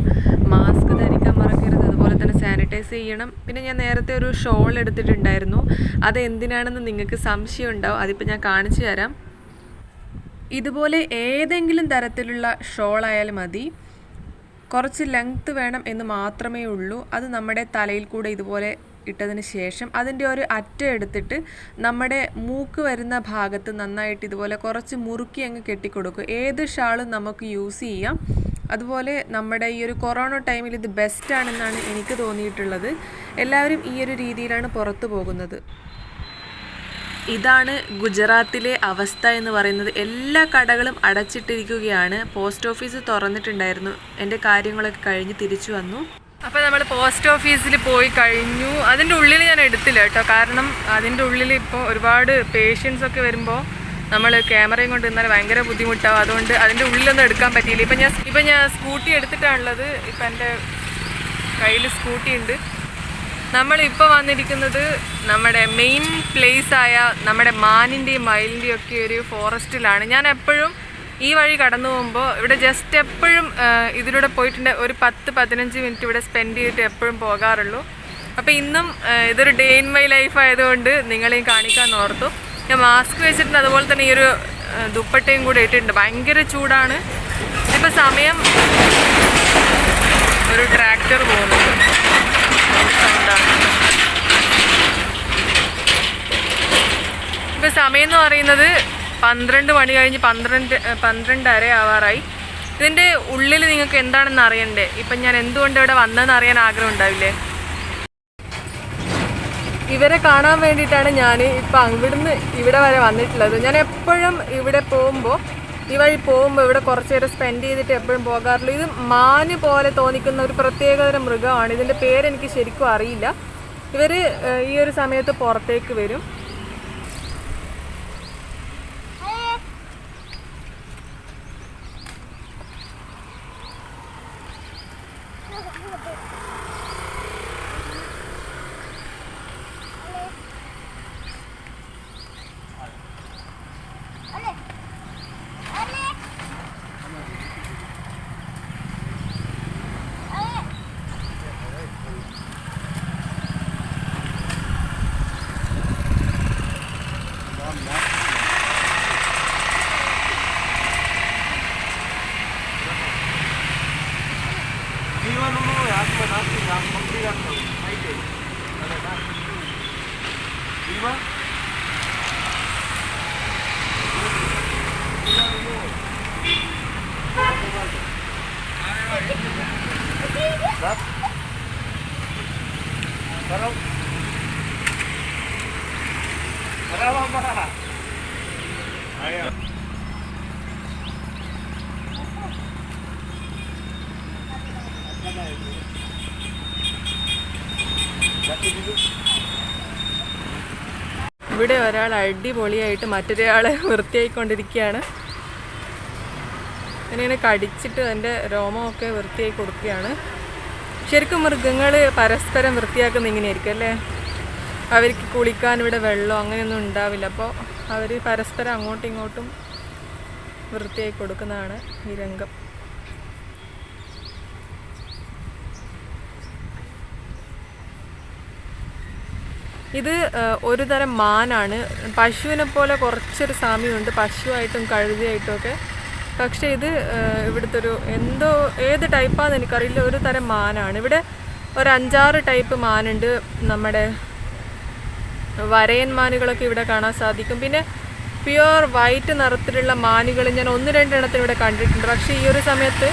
മാസ്ക് ധരിക്കാൻ മറക്കരുത്. അതുപോലെ തന്നെ സാനിറ്റൈസ് ചെയ്യണം. പിന്നെ ഞാൻ നേരത്തെ ഒരു ഷോൾ എടുത്തിട്ടുണ്ടായിരുന്നു. അത് എന്തിനാണെന്ന് നിങ്ങൾക്ക് സംശയം ഉണ്ടാവും. അതിപ്പോൾ ഞാൻ കാണിച്ചു തരാം. ഇതുപോലെ ഏതെങ്കിലും തരത്തിലുള്ള ഷോളായാലും മതി. കുറച്ച് ലെങ്ത്ത് വേണം എന്ന് മാത്രമേ ഉള്ളൂ. അത് നമ്മുടെ തലയിൽ കൂടെ ഇതുപോലെ ഇട്ടതിന് ശേഷം അതിൻ്റെ ഒരു അറ്റം എടുത്തിട്ട് നമ്മുടെ മൂക്ക് വരുന്ന ഭാഗത്ത് നന്നായിട്ട് ഇതുപോലെ കുറച്ച് മുറുക്കി അങ്ങ് കെട്ടിക്കൊടുക്കും. ഏത് ഷാളും നമുക്ക് യൂസ് ചെയ്യാം. അതുപോലെ നമ്മുടെ ഈ ഒരു കൊറോണ ടൈമിൽ ഇത് ബെസ്റ്റാണെന്നാണ് എനിക്ക് തോന്നിയിട്ടുള്ളത്. എല്ലാവരും ഈ ഒരു രീതിയിലാണ് പുറത്തു പോകുന്നത്. ഇതാണ് ഗുജറാത്തിലെ അവസ്ഥ എന്ന് പറയുന്നത്. എല്ലാ കടകളും അടച്ചിട്ടിരിക്കുകയാണ്. Post office തുറന്നിട്ടുണ്ടായിരുന്നു. എൻ്റെ കാര്യങ്ങളൊക്കെ കഴിഞ്ഞ് തിരിച്ചു വന്നു. അപ്പോൾ നമ്മൾ പോസ്റ്റ് ഓഫീസിൽ പോയി കഴിഞ്ഞു. അതിൻ്റെ ഉള്ളിൽ ഞാൻ എടുത്തില്ല കേട്ടോ, കാരണം അതിൻ്റെ ഉള്ളിൽ ഇപ്പോൾ ഒരുപാട് പേഷ്യൻസ് ഒക്കെ വരുമ്പോൾ നമ്മൾ ക്യാമറയും കൊണ്ട് നിന്നാൽ ഭയങ്കര ബുദ്ധിമുട്ടാവും. അതുകൊണ്ട് അതിൻ്റെ ഉള്ളിലൊന്നും എടുക്കാൻ പറ്റിയില്ല. ഇപ്പം ഞാൻ സ്കൂട്ടി എടുത്തിട്ടാണുള്ളത്. ഇപ്പം എൻ്റെ കയ്യിൽ സ്കൂട്ടി ഉണ്ട്. നമ്മളിപ്പോൾ വന്നിരിക്കുന്നത് നമ്മുടെ മെയിൻ പ്ലേസായ നമ്മുടെ മാനിൻ്റെയും മയിലിൻ്റെയും ഒക്കെ ഒരു ഫോറസ്റ്റിലാണ്. ഞാൻ എപ്പോഴും ഈ വഴി കടന്നു പോകുമ്പോൾ ഇവിടെ ജസ്റ്റ് എപ്പോഴും ഇതിലൂടെ പോയിട്ടുണ്ട്. ഒരു 10-15 മിനിറ്റ് ഇവിടെ സ്പെൻഡ് ചെയ്തിട്ട് എപ്പോഴും പോകാറുള്ളൂ. അപ്പോൾ ഇന്നും ഇതൊരു ഡേ ഇൻ മൈ ലൈഫ് ആയതുകൊണ്ട് നിങ്ങളെയും കാണിക്കാൻ ഓർത്തു. ഞാൻ മാസ്ക് വെച്ചിട്ടുണ്ട്, അതുപോലെ തന്നെ ഈ ഒരു ദുപ്പട്ടയും കൂടെ ഇട്ടിട്ടുണ്ട്. ഭയങ്കര ചൂടാണ്. ഇപ്പോൾ സമയം ഒരു ട്രാക്ടർ പോകുന്നുണ്ട്. ഇപ്പോൾ സമയം എന്ന് പറയുന്നത് 12 മണി കഴിഞ്ഞ് 12:30 ആവാറായി. ഇതിൻ്റെ ഉള്ളിൽ നിങ്ങൾക്ക് എന്താണെന്ന് അറിയണ്ടേ? ഇപ്പം ഞാൻ എന്തുകൊണ്ട് ഇവിടെ വന്നതെന്ന് അറിയാൻ ആഗ്രഹം ഉണ്ടാവില്ലേ? ഇവരെ കാണാൻ വേണ്ടിയിട്ടാണ് ഞാൻ ഇപ്പം ഇവിടുന്ന് ഇവിടെ വരെ വന്നിട്ടുള്ളത്. ഞാൻ എപ്പോഴും ഇവിടെ പോകുമ്പോൾ, ഈ വഴി പോകുമ്പോൾ ഇവിടെ കുറച്ച് നേരം സ്പെൻഡ് ചെയ്തിട്ട് എപ്പോഴും പോകാറുള്ളൂ. ഇത് മാന് പോലെ തോന്നിക്കുന്ന ഒരു പ്രത്യേകതരം മൃഗമാണ്. ഇതിൻ്റെ പേരെനിക്ക് ശരിക്കും അറിയില്ല. ഇവർ ഈ ഒരു സമയത്ത് പുറത്തേക്ക് വരും. ഇവിടെ ഒരാൾ അടിപൊളിയായിട്ട് മറ്റൊരാളെ വൃത്തിയായിക്കൊണ്ടിരിക്കുകയാണ്. ഇങ്ങനെ കടിച്ചിട്ട് അതിൻ്റെ രോമമൊക്കെ വൃത്തിയായി കൊടുക്കുകയാണ്. ശരിക്കും മൃഗങ്ങൾ പരസ്പരം വൃത്തിയാക്കുന്ന ഇങ്ങനെയായിരിക്കും അല്ലേ? അവർക്ക് കുളിക്കാൻ ഇവിടെ വെള്ളം അങ്ങനെയൊന്നും ഉണ്ടാവില്ല. അപ്പോൾ അവർ പരസ്പരം അങ്ങോട്ടും ഇങ്ങോട്ടും വൃത്തിയായി കൊടുക്കുന്നതാണ് ഈ രംഗം. ഇത് ഒരു തരം മാനാണ്. പശുവിനെ പോലെ കുറച്ചൊരു സാമ്യമുണ്ട് പശുവായിട്ടും കഴുതയായിട്ടും ഒക്കെ. പക്ഷേ ഇത് ഇവിടുത്തെ ഒരു ഏത് ടൈപ്പാണെന്ന് എനിക്കറിയില്ല, ഒരു തരം മാനാണ്. ഇവിടെ ഒരു 5-6 ടൈപ്പ് മാനുണ്ട്. നമ്മുടെ വരയൻ മാനുകളൊക്കെ ഇവിടെ കാണാൻ സാധിക്കും. പിന്നെ പ്യുവർ വൈറ്റ് നിറത്തിലുള്ള മാനുകൾ ഞാൻ 1-2 എണ്ണത്തിന് ഇവിടെ കണ്ടിട്ടുണ്ട്. പക്ഷേ ഈ ഒരു സമയത്ത്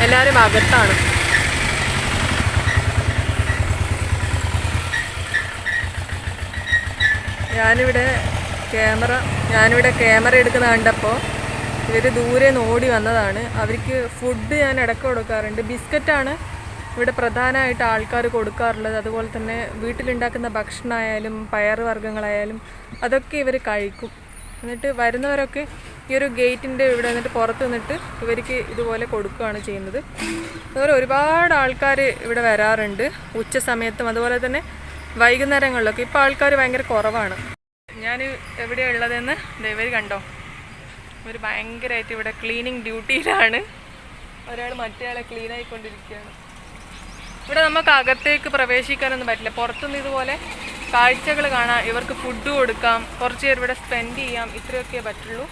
എല്ലാവരും അകത്താണ്. ഞാനിവിടെ ക്യാമറ എടുക്കുന്ന കണ്ടപ്പോൾ ഇവർ ദൂരെ നിന്ന് ഓടി വന്നതാണ്. അവർക്ക് ഫുഡ് ഞാൻ ഇടയ്ക്ക് കൊടുക്കാറുണ്ട്. ബിസ്ക്കറ്റാണ് ഇവിടെ പ്രധാനമായിട്ട് ആൾക്കാർ കൊടുക്കാറുള്ളത്. അതുപോലെ തന്നെ വീട്ടിലുണ്ടാക്കുന്ന ഭക്ഷണമായാലും പയറുവർഗ്ഗങ്ങളായാലും അതൊക്കെ ഇവർ കഴിക്കും. എന്നിട്ട് വരുന്നവരൊക്കെ ഈ ഒരു ഗേറ്റിൻ്റെ ഇവിടെ നിന്നിട്ട് പുറത്ത് നിന്നിട്ട് ഇവർക്ക് ഇതുപോലെ കൊടുക്കുകയാണ് ചെയ്യുന്നത്. അതുപോലെ ഒരുപാട് ആൾക്കാർ ഇവിടെ വരാറുണ്ട് ഉച്ച സമയത്തും അതുപോലെ തന്നെ വൈകുന്നേരങ്ങളിലൊക്കെ. ഇപ്പോൾ ആൾക്കാർ ഭയങ്കര കുറവാണ്. ഞാൻ എവിടെയാണ് ഉള്ളതെന്ന് ഇവർ കണ്ടോ? ഇവർ ഭയങ്കരമായിട്ട് ഇവിടെ ക്ലീനിങ് ഡ്യൂട്ടിയിലാണ്. ഒരാൾ മറ്റേയാളെ ക്ലീൻ ആയിക്കൊണ്ടിരിക്കുകയാണ്. ഇവിടെ നമുക്ക് അകത്തേക്ക് പ്രവേശിക്കാനൊന്നും പറ്റില്ല. പുറത്തുനിന്ന് ഇതുപോലെ കാഴ്ചകൾ കാണാം, ഇവർക്ക് ഫുഡ് കൊടുക്കാം, കുറച്ച് പേർ ഇവിടെ സ്പെൻഡ് ചെയ്യാം, ഇത്രയൊക്കെ പറ്റുള്ളൂ.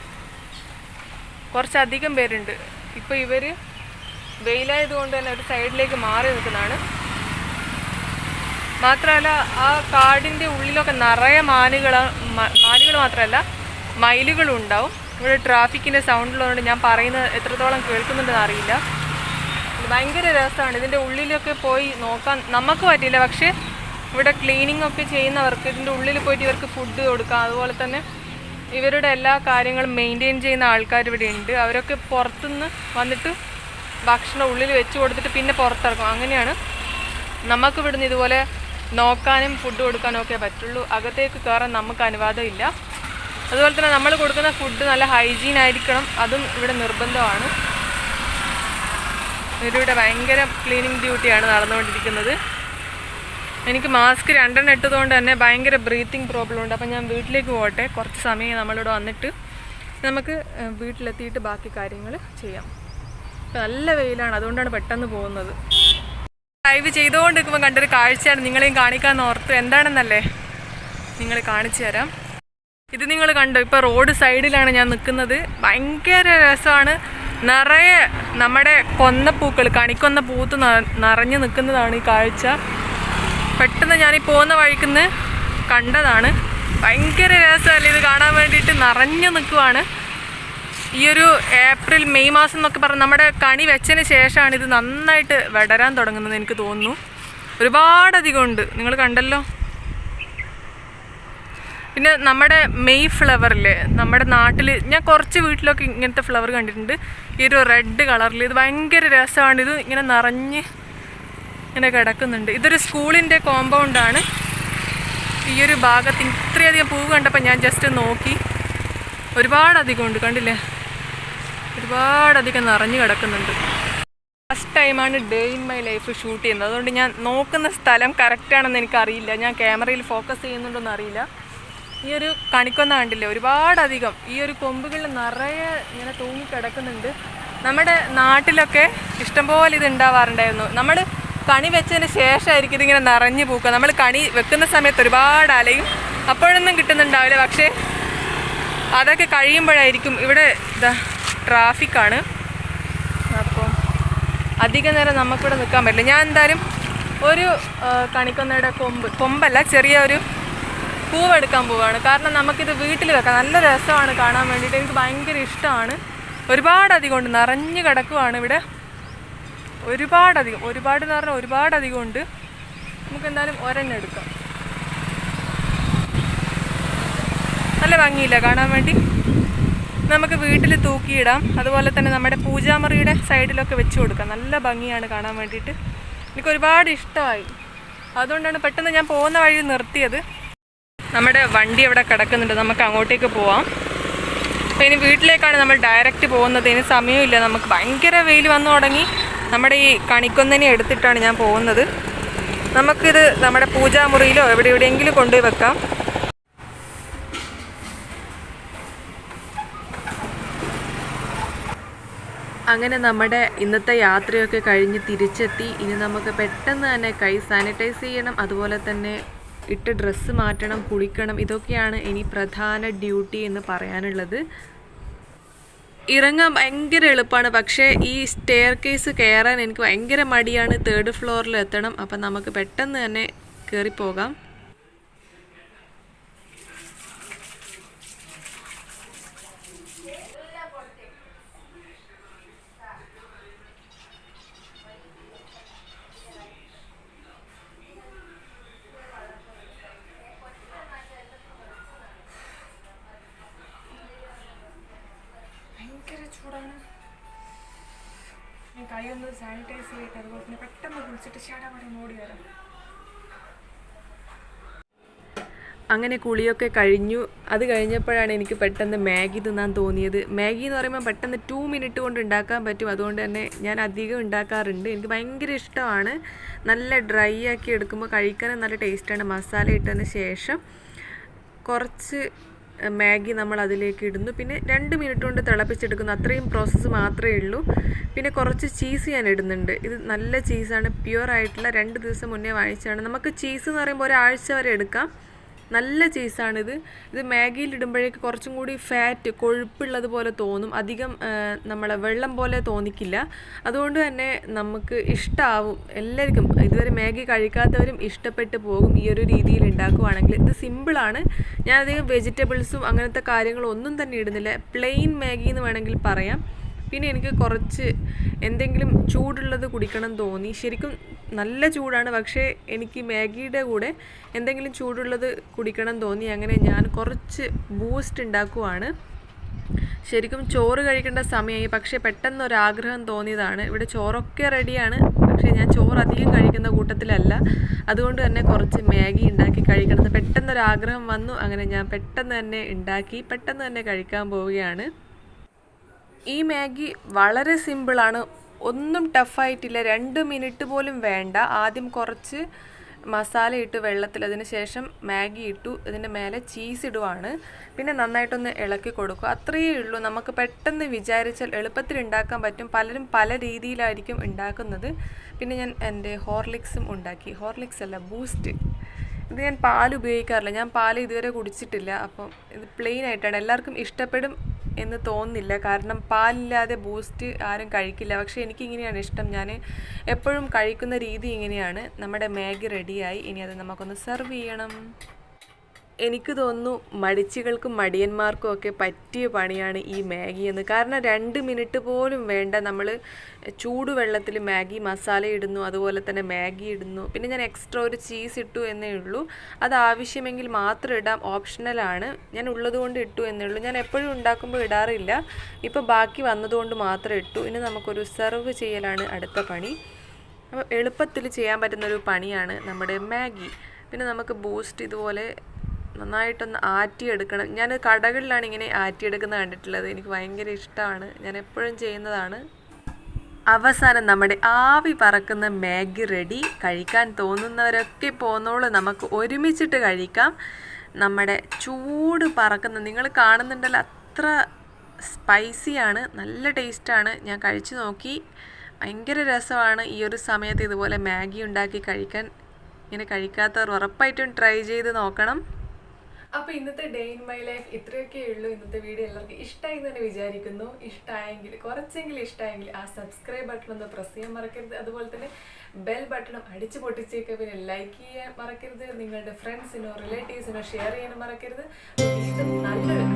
കുറച്ചധികം പേരുണ്ട്. ഇപ്പോൾ ഇവർ വെയിലായതുകൊണ്ട് തന്നെ ഒരു സൈഡിലേക്ക് മാറി നിൽക്കുന്നതാണ്. മാത്രമല്ല ആ കാടിൻ്റെ ഉള്ളിലൊക്കെ നിറയെ മാനുകൾ മാത്രമല്ല മയിലുകളും ഉണ്ടാവും. ഇവിടെ ട്രാഫിക്കിൻ്റെ സൗണ്ടുള്ളതുകൊണ്ട് ഞാൻ പറയുന്നത് എത്രത്തോളം കേൾക്കുന്നുണ്ടെന്ന് അറിയില്ല. ഭയങ്കര രസമാണ്. ഇതിൻ്റെ ഉള്ളിലൊക്കെ പോയി നോക്കാൻ നമുക്ക് പറ്റില്ല, പക്ഷേ ഇവിടെ ക്ലീനിങ് ഒക്കെ ചെയ്യുന്നവർക്ക് ഇതിൻ്റെ ഉള്ളിൽ പോയിട്ട് ഇവർക്ക് ഫുഡ് കൊടുക്കാം. അതുപോലെ തന്നെ ഇവരുടെ എല്ലാ കാര്യങ്ങളും മെയിൻറ്റെയിൻ ചെയ്യുന്ന ആൾക്കാർ ഇവിടെ ഉണ്ട്. അവരൊക്കെ പുറത്തുനിന്ന് വന്നിട്ട് ഭക്ഷണം ഉള്ളിൽ വെച്ച് കൊടുത്തിട്ട് പിന്നെ പുറത്തിറക്കും. അങ്ങനെയാണ്. നമുക്ക് ഇവിടുന്ന് ഇതുപോലെ നോക്കാനും ഫുഡ് കൊടുക്കാനും ഒക്കെ പറ്റുള്ളൂ. അകത്തേക്ക് കയറാൻ നമുക്ക് അനുവാദമില്ല. അതുപോലെ തന്നെ നമ്മൾ കൊടുക്കുന്ന ഫുഡ് നല്ല ഹൈജീൻ ആയിരിക്കണം, അതും ഇവിടെ നിർബന്ധമാണ്. ഇവരിവിടെ ഭയങ്കര ക്ലീനിങ് ഡ്യൂട്ടിയാണ് നടന്നുകൊണ്ടിരിക്കുന്നത്. എനിക്ക് മാസ്ക് 2 ഇട്ടതുകൊണ്ട് തന്നെ ഭയങ്കര ബ്രീത്തിങ് പ്രോബ്ലം ഉണ്ട്. അപ്പം ഞാൻ വീട്ടിലേക്ക് പോകട്ടെ. കുറച്ച് സമയം നമ്മളിവിടെ വന്നിട്ട് നമുക്ക് വീട്ടിലെത്തിയിട്ട് ബാക്കി കാര്യങ്ങൾ ചെയ്യാം. ഇപ്പം നല്ല വെയിലാണ്, അതുകൊണ്ടാണ് പെട്ടെന്ന് പോകുന്നത്. ഡ്രൈവ് ചെയ്തുകൊണ്ടിരിക്കുമ്പോൾ കണ്ടൊരു കാഴ്ചയാണ് നിങ്ങളെയും കാണിക്കാമെന്ന് ഓർത്ത്. എന്താണെന്നല്ലേ നിങ്ങൾ കാണിച്ചു തരാം. ഇത് നിങ്ങൾ കണ്ടോ, ഇപ്പോൾ റോഡ് സൈഡിലാണ് ഞാൻ നിൽക്കുന്നത്. ഭയങ്കര രസമാണ്. നിറയെ നമ്മുടെ കൊന്നപ്പൂക്കൾ, കണിക്കൊന്ന പൂത്ത് നിറഞ്ഞു നിൽക്കുന്നതാണ് ഈ കാഴ്ച. പെട്ടെന്ന് ഞാനീ പോകുന്ന വഴിക്കുന്ന് കണ്ടതാണ്. ഭയങ്കര രസമല്ലേ ഇത് കാണാൻ വേണ്ടിയിട്ട്. നിറഞ്ഞു നിൽക്കുവാണ്. ഈ ഒരു ഏപ്രിൽ മെയ് മാസം എന്നൊക്കെ പറഞ്ഞ് നമ്മുടെ കണി വെച്ചതിന് ശേഷമാണ് ഇത് നന്നായിട്ട് വിടരാൻ തുടങ്ങുന്നത് എനിക്ക് തോന്നുന്നു. ഒരുപാടധികം ഉണ്ട്, നിങ്ങൾ കണ്ടല്ലോ. പിന്നെ നമ്മുടെ മെയ് ഫ്ലവറില്ലേ, നമ്മുടെ നാട്ടിൽ ഞാൻ കുറച്ച് വീട്ടിലൊക്കെ ഇങ്ങനത്തെ ഫ്ലവർ കണ്ടിട്ടുണ്ട്. ഈ ഒരു റെഡ് കളറിൽ ഇത് ഭയങ്കര രസമാണ്. ഇത് ഇങ്ങനെ നിറഞ്ഞ് ഇങ്ങനെ കിടക്കുന്നുണ്ട്. ഇതൊരു സ്കൂളിൻ്റെ കോമ്പൗണ്ടാണ്. ഈ ഒരു ഭാഗത്ത് ഇത്രയധികം പൂവ് കണ്ടപ്പോൾ ഞാൻ ജസ്റ്റ് നോക്കി. ഒരുപാടധികം ഉണ്ട്, കണ്ടില്ലേ? ഒരുപാടധികം നിറഞ്ഞു കിടക്കുന്നുണ്ട്. ഫസ്റ്റ് ടൈമാണ് day in my life shoot ചെയ്യുന്നത്. അതുകൊണ്ട് ഞാൻ നോക്കുന്ന സ്ഥലം കറക്റ്റാണെന്ന് എനിക്കറിയില്ല. ഞാൻ ക്യാമറയിൽ ഫോക്കസ് ചെയ്യുന്നുണ്ടോയെന്ന് അറിയില്ല. ഈ ഒരു കണിക്കൊന്ന കണ്ടില്ലേ, ഒരുപാടധികം ഈ ഒരു കൊമ്പുകളിൽ നിറയെ ഇങ്ങനെ തൂങ്ങിക്കിടക്കുന്നുണ്ട്. നമ്മുടെ നാട്ടിലൊക്കെ ഇഷ്ടംപോലെ ഇത് ഉണ്ടാവാറുണ്ടായിരുന്നു. നമ്മൾ കണി വെച്ചതിന് ശേഷമായിരിക്കും ഇതിങ്ങനെ നിറഞ്ഞു പൂക്കുക. നമ്മൾ കണി വെക്കുന്ന സമയത്ത് ഒരുപാട് അലയും, അപ്പോഴൊന്നും കിട്ടുന്നുണ്ടാവില്ല. പക്ഷേ അതൊക്കെ കഴിയുമ്പോഴായിരിക്കും. ഇവിടെ ഇതാ ട്രാഫിക്കാണ്, അപ്പോൾ അധിക നേരം നമുക്കിവിടെ നിൽക്കാൻ പറ്റില്ല. ഞാൻ എന്തായാലും ഒരു കണിക്കൊന്നയുടെ കൊമ്പല്ല, ചെറിയ ഒരു പൂവെടുക്കാൻ പോവുകയാണ്. കാരണം നമുക്കിത് വീട്ടിൽ വെക്കാം. നല്ല രസമാണ് കാണാൻ വേണ്ടിയിട്ട്. എനിക്ക് ഭയങ്കര ഇഷ്ടമാണ്. ഒരുപാടധികം ഉണ്ട്, നിറഞ്ഞു കിടക്കുവാണ് ഇവിടെ. ഒരുപാടധികം, ഒരുപാടെന്ന് പറഞ്ഞാൽ ഒരുപാടധികം ഉണ്ട്. നമുക്ക് എന്തായാലും ഒരെണ്ണം എടുക്കാം. നല്ല ഭംഗിയില്ല കാണാൻ വേണ്ടി. നമുക്ക് വീട്ടിൽ തൂക്കിയിടാം. അതുപോലെ തന്നെ നമ്മുടെ പൂജാമുറിയുടെ സൈഡിലൊക്കെ വെച്ച് കൊടുക്കാം. നല്ല ഭംഗിയാണ് കാണാൻ വേണ്ടിയിട്ട്. എനിക്ക് ഒരുപാട് ഇഷ്ടമായി. അതുകൊണ്ടാണ് പെട്ടെന്ന് ഞാൻ പോകുന്ന വഴി നിർത്തിയത്. നമ്മുടെ വണ്ടി അവിടെ കിടക്കുന്നുണ്ട്, നമുക്ക് അങ്ങോട്ടേക്ക് പോവാം. അപ്പോൾ ഇനി വീട്ടിലേക്കാണ് നമ്മൾ ഡയറക്റ്റ് പോകുന്നത്. ഇനി സമയമില്ല, നമുക്ക് ഭയങ്കര വെയിൽ വന്നു തുടങ്ങി. നമ്മുടെ ഈ കണിക്കൊന്നനെ എടുത്തിട്ടാണ് ഞാൻ പോകുന്നത്. നമുക്കിത് നമ്മുടെ പൂജാമുറിയിലോ എവിടെയെങ്കിലും കൊണ്ടുപോയി വെക്കാം. അങ്ങനെ നമ്മുടെ ഇന്നത്തെ യാത്രയൊക്കെ കഴിഞ്ഞ് തിരിച്ചെത്തി. ഇനി നമുക്ക് പെട്ടെന്ന് തന്നെ കൈ സാനിറ്റൈസ് ചെയ്യണം. അതുപോലെ തന്നെ ഇട്ട് ഡ്രസ്സ് മാറ്റണം, കുളിക്കണം. ഇതൊക്കെയാണ് ഇനി പ്രധാന ഡ്യൂട്ടി എന്ന് പറയാനുള്ളത്. ഇറങ്ങാൻ ഭയങ്കര എളുപ്പമാണ്, പക്ഷേ ഈ സ്റ്റെയർ കേസ് കയറാൻ എനിക്ക് ഭയങ്കര മടിയാണ്. 3rd ഫ്ലോറിൽ എത്തണം. അപ്പം നമുക്ക് പെട്ടെന്ന് തന്നെ കയറിപ്പോകാം. ചൂടാണ്. ഞാൻ കൈ ഒന്ന് സാനിറ്റൈസ് ചെയ്തിട്ട് അതുപോലെ തന്നെ പെട്ടെന്ന് കുളിച്ചിട്ട് ഷാടാ ഓടി വരാം. അങ്ങനെ കുളിയൊക്കെ കഴിഞ്ഞു. അത് കഴിഞ്ഞപ്പോഴാണ് എനിക്ക് പെട്ടെന്ന് മാഗി തിന്നാൻ തോന്നിയത്. മാഗി എന്ന് പറയുമ്പോൾ പെട്ടെന്ന് 2 മിനിറ്റ് കൊണ്ട് ഉണ്ടാക്കാൻ പറ്റും. അതുകൊണ്ട് തന്നെ ഞാൻ അധികം ഉണ്ടാക്കാറുണ്ട്. എനിക്ക് ഭയങ്കര ഇഷ്ടമാണ്. നല്ല ഡ്രൈ ആക്കി എടുക്കുമ്പോൾ കഴിക്കാനും നല്ല ടേസ്റ്റാണ്. മസാല ഇട്ടതിന് ശേഷം കുറച്ച് മാഗി നമ്മൾ അതിലേക്ക് ഇടുന്നു. പിന്നെ 2 മിനിറ്റ് കൊണ്ട് തിളപ്പിച്ചെടുക്കുന്നു. അത്രയും പ്രോസസ്സ് മാത്രമേ ഉള്ളൂ. പിന്നെ കുറച്ച് ചീസ് ഞാൻ ഇടുന്നുണ്ട്. ഇത് നല്ല ചീസാണ്, പ്യുവർ ആയിട്ടുള്ള. 2 ദിവസം മുന്നേ വാങ്ങിച്ചതാണ്. നമുക്ക് ചീസ് എന്ന് പറയുമ്പോൾ ഒരാഴ്ച വരെ എടുക്കാം. നല്ല ചീസാണിത്. ഇത് മാഗിയിൽ ഇടുമ്പോഴേക്ക് കുറച്ചും കൂടി ഫാറ്റ് കൊഴുപ്പുള്ളതുപോലെ തോന്നും, അധികം നമ്മളെ വെള്ളം പോലെ തോന്നിക്കില്ല. അതുകൊണ്ട് തന്നെ നമുക്ക് ഇഷ്ടമാവും എല്ലാവർക്കും. ഇതുവരെ മാഗി കഴിക്കാത്തവരും ഇഷ്ടപ്പെട്ടു പോകും ഈ ഒരു രീതിയിൽ ഉണ്ടാക്കുവാണെങ്കിൽ. ഇത് സിമ്പിളാണ്. ഞാൻ അധികം വെജിറ്റബിൾസും അങ്ങനത്തെ കാര്യങ്ങളും ഒന്നും തന്നെ ഇടുന്നില്ല. പ്ലെയിൻ മാഗി എന്ന് വേണമെങ്കിൽ പറയാം. പിന്നെ എനിക്ക് കുറച്ച് എന്തെങ്കിലും ചൂടുള്ളത് കുടിക്കണം തോന്നി. ശരിക്കും നല്ല ചൂടാണ്, പക്ഷേ എനിക്ക് മാഗിയുടെ കൂടെ എന്തെങ്കിലും ചൂടുള്ളത് കുടിക്കണം തോന്നി. അങ്ങനെ ഞാൻ കുറച്ച് ബൂസ്റ്റ് ഉണ്ടാക്കുവാണ്. ശരിക്കും ചോറ് കഴിക്കേണ്ട സമയമായി, പക്ഷേ പെട്ടെന്നൊരാഗ്രഹം തോന്നിയതാണ്. ഇവിടെ ചോറൊക്കെ റെഡിയാണ്, പക്ഷേ ഞാൻ ചോറ് അധികം കഴിക്കുന്ന കൂട്ടത്തിലല്ല. അതുകൊണ്ട് തന്നെ കുറച്ച് മാഗി ഉണ്ടാക്കി കഴിക്കണമെന്ന് പെട്ടെന്നൊരാഗ്രഹം വന്നു. അങ്ങനെ ഞാൻ പെട്ടെന്ന് തന്നെ ഉണ്ടാക്കി പെട്ടെന്ന് തന്നെ കഴിക്കാൻ പോവുകയാണ്. ഈ മാഗി വളരെ സിമ്പിളാണ്, ഒന്നും ടഫായിട്ടില്ല. 2 മിനിറ്റ് പോലും വേണ്ട. ആദ്യം കുറച്ച് മസാല ഇട്ട് വെള്ളത്തിൽ, അതിന് ശേഷം മാഗി ഇട്ടു, ഇതിൻ്റെ മേലെ ചീസ് ഇടുവാണ്. പിന്നെ നന്നായിട്ടൊന്ന് ഇളക്കി കൊടുക്കുക. അത്രയേ ഉള്ളൂ. നമുക്ക് പെട്ടെന്ന് വിചാരിച്ചാൽ എളുപ്പത്തിൽ ഉണ്ടാക്കാൻ പറ്റും. പലരും പല രീതിയിലായിരിക്കും ഉണ്ടാക്കുന്നത്. പിന്നെ ഞാൻ എൻ്റെ ഹോർലിക്സും ഉണ്ടാക്കി. ഹോർലിക്സ് അല്ല, ബൂസ്റ്റ്. ഇത് ഞാൻ പാൽ ഉപയോഗിക്കാറില്ല, ഞാൻ പാൽ ഇതുവരെ കുടിച്ചിട്ടില്ല. അപ്പം ഇത് പ്ലെയിൻ ആയിട്ടാണ്. എല്ലാവർക്കും ഇഷ്ടപ്പെടും എന്ന് തോന്നുന്നില്ല, കാരണം പാലില്ലാതെ ബൂസ്റ്റ് ആരും കഴിക്കില്ല. പക്ഷേ എനിക്കിങ്ങനെയാണ് ഇഷ്ടം. ഞാൻ എപ്പോഴും കഴിക്കുന്ന രീതി ഇങ്ങനെയാണ്. നമ്മുടെ മാഗി റെഡിയായി. ഇനി അത് നമുക്കൊന്ന് സെർവ് ചെയ്യണം. എനിക്ക് തോന്നുന്നു മടിച്ചികൾക്കും മടിയന്മാർക്കും ഒക്കെ പറ്റിയ പണിയാണ് ഈ മാഗി എന്ന്. കാരണം 2 മിനിറ്റ് പോലും വേണ്ട. നമ്മൾ ചൂടുവെള്ളത്തിൽ മാഗി മസാല ഇടുന്നു, അതുപോലെ തന്നെ മാഗി ഇടുന്നു. പിന്നെ ഞാൻ എക്സ്ട്രാ ഒരു ചീസ് ഇട്ടു എന്നേ ഉള്ളൂ. അത് ആവശ്യമെങ്കിൽ മാത്രം ഇടാം, ഓപ്ഷണലാണ്. ഞാൻ ഉള്ളതുകൊണ്ട് ഇട്ടു എന്നേ ഉള്ളൂ. ഞാൻ എപ്പോഴും ഉണ്ടാക്കുമ്പോൾ ഇടാറില്ല, ഇപ്പോൾ ബാക്കി വന്നതുകൊണ്ട് മാത്രം ഇട്ടു. ഇനി നമുക്കൊരു സെർവ് ചെയ്യലാണ് അടുത്ത പണി. അപ്പോൾ എളുപ്പത്തിൽ ചെയ്യാൻ പറ്റുന്നൊരു പണിയാണ് നമ്മുടെ മാഗി. പിന്നെ നമുക്ക് ബൂസ്റ്റ് ഇതുപോലെ നന്നായിട്ടൊന്ന് ആറ്റിയെടുക്കണം. ഞാൻ കടകളിലാണ് ഇങ്ങനെ ആറ്റിയെടുക്കുന്നത് കണ്ടിട്ടുള്ളത്. എനിക്ക് ഭയങ്കര ഇഷ്ടമാണ്, ഞാൻ എപ്പോഴും ചെയ്യുന്നതാണ്. അവസാനം നമ്മുടെ ആവി പറക്കുന്ന മാഗി റെഡി. കഴിക്കാൻ തോന്നുന്നവരൊക്കെ പോന്നോളൂ, നമുക്ക് ഒരുമിച്ചിട്ട് കഴിക്കാം. നമ്മുടെ ചൂട് പറക്കുന്ന, നിങ്ങൾ കാണുന്നുണ്ടല്ലോ, അത്ര സ്പൈസിയാണ്, നല്ല ടേസ്റ്റാണ്. ഞാൻ കഴിച്ചു നോക്കി, ഭയങ്കര രസമാണ്. ഈ ഒരു സമയത്ത് ഇതുപോലെ മാഗി ഉണ്ടാക്കി കഴിക്കാൻ. ഇങ്ങനെ കഴിക്കാത്തവർ ഉറപ്പായിട്ടും ട്രൈ ചെയ്ത് നോക്കണം. അപ്പോൾ ഇന്നത്തെ ഡേ ഇൻ മൈ ലൈഫ് ഇത്രയൊക്കെ ഉള്ളൂ. ഇന്നത്തെ വീഡിയോ എല്ലാവർക്കും ഇഷ്ടമായി തന്നെ വിചാരിക്കുന്നു. ഇഷ്ടമായെങ്കിൽ, കുറച്ചെങ്കിലും ഇഷ്ടമായെങ്കിൽ ആ സബ്സ്ക്രൈബ് ബട്ടൺ ഒന്ന് പ്രസ് ചെയ്യാൻ മറക്കരുത്. അതുപോലെ തന്നെ ബെൽ ബട്ടണും അടിച്ചു പൊട്ടിച്ചേക്കുക. പിന്നെ ലൈക്ക് ചെയ്യാൻ മറക്കരുത്. നിങ്ങളുടെ ഫ്രണ്ട്സിനോ റിലേറ്റീവ്സിനോ ഷെയർ ചെയ്യാനും മറക്കരുത്. വീണ്ടും നല്ലൊരു